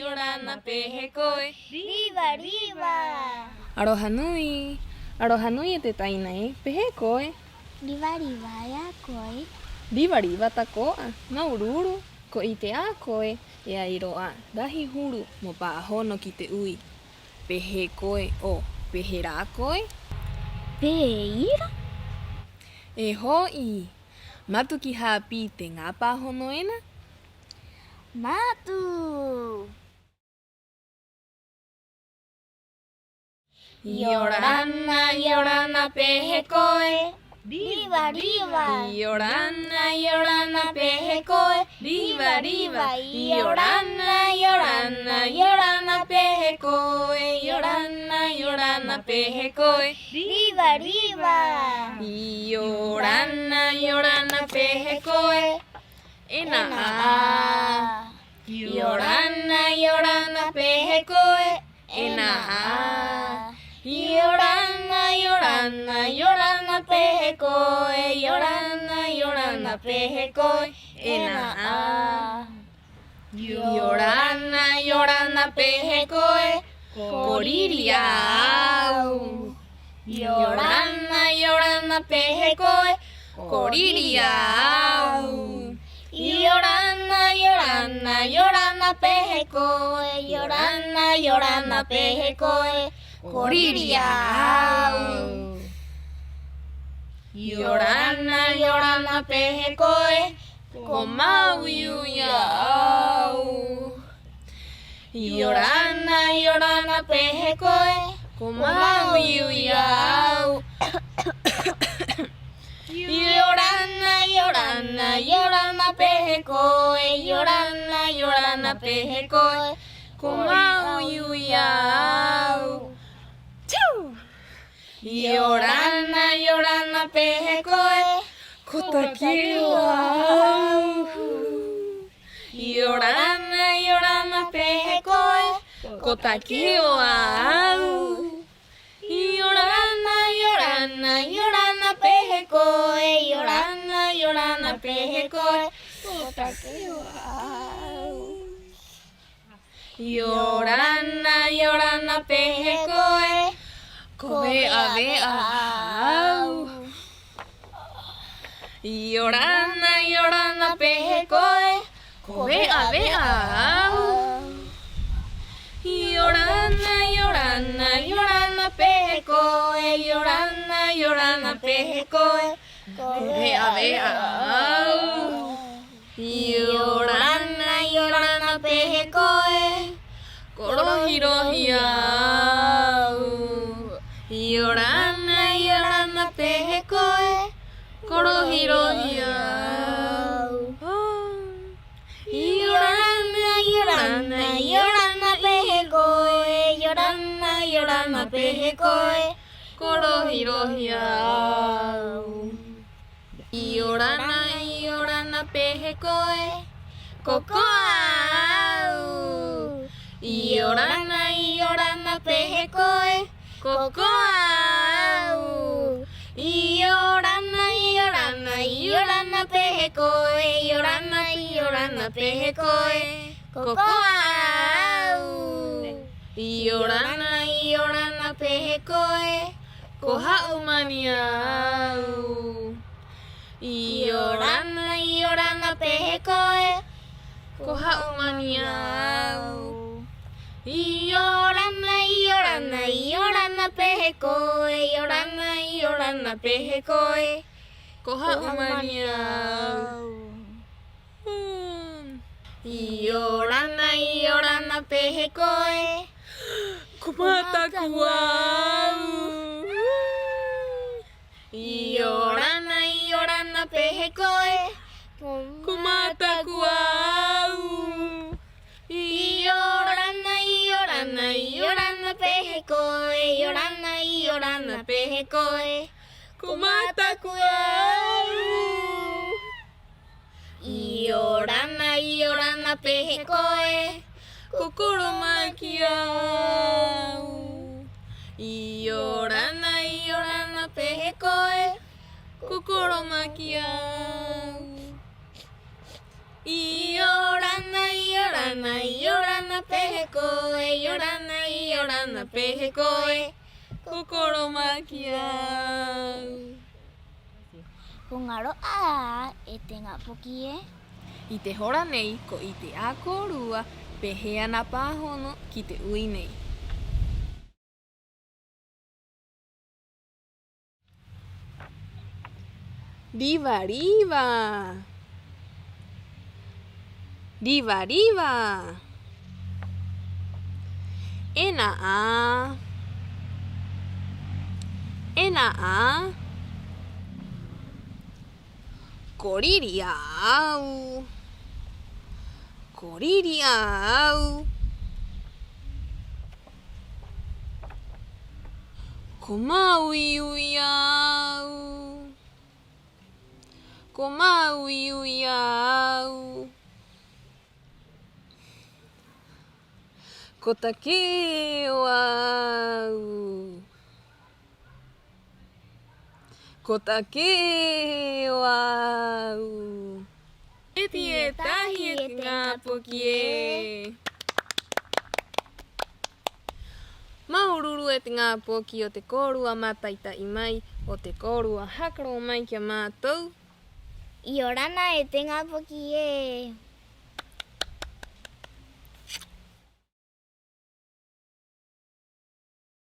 yorana pehe koe. Riva, riva. Aroha nui te tainai, pehe koe. Riva, riva ya koe. Riva ta koa, maururu. Ko i te a koe, e a iroa rahi huru mo pāhono ki te ui. Pehe koe o pehe rā koe. Peira? E hoi, matu ki hāpi te ngā pāhono ena. Matu. Yorana pehe koe. Riva, riva. Yorana pehe koe. Riva. Yorana pehe koe. Yorana pehe koe. Riva, riva. Yorana pehe koe. Ena a. Yorana pehe koe. Ena a. Yorana pehe koe. Yorana pehe koe. Ena a. Yorana pehe koe. Koriri au. Yorana pehe koe. Koriri au. Yorana pehe koe. Yorana pehe koe. Koriri au. Yorana pehe koe. Komau au. Yorana pehe koe. Komau au. Yorana pehe koe. Yorana pehe koe. Komau au. Yorana pehe koe. Kotakiu au. Yorana pehe koe. Kotakiu au. Yorana pehe koe. Yorana pehe koe. Kotakiu au. Yorana pehe koe. Koe ave au. Yorana pehe koe. Koe ave au. Yorana pehe koe. Yorana pehe koe. Koe ave au. Yorana pehe koe. Korohirohi au. Yorana pehe koe. Korohirohi au. Yorana pehe koe. Yorana pehe koe. Korohirohi au. Yorana pehe koe. Koko au. Yorana pehe koe. Koko au. Yorana pehe koe. Yorana pehe koe. Koko au. Yorana pehe koe. Koha'u mani au. Yorana pehe koe. Koha'u mani au. Yorana pehe koe. Yorana pehe koe. Koha'u mani au. Yorana pehe koe. Kumataku au. Yorana pehe koe. Kumataku au. Yorana pehe koe. Yorana pehe koe. Kumataku au. Yorana pehe koe. Kokoro maki au. Yorana pehe koe. Kokoro maki au. Yorana Yorana pehe koe, yorana pehe koe. Kokoro makiau. Kungaro a etenga pokie. I te hora nei ko i te a korua pehe ana pahono ki te ui nei. Riva, riva. Riva, riva. Ena a. Ena a. Koriri au. Koriri au. Komaui ui au. Komaui ui au. Kotakeo au. Kotakeo au. Eti e tahi e te ngā poki e. Maururu e te ngā poki o te korua mataita i mai, o te korua hakaro mai kia mātou. Yorana etenga pokie.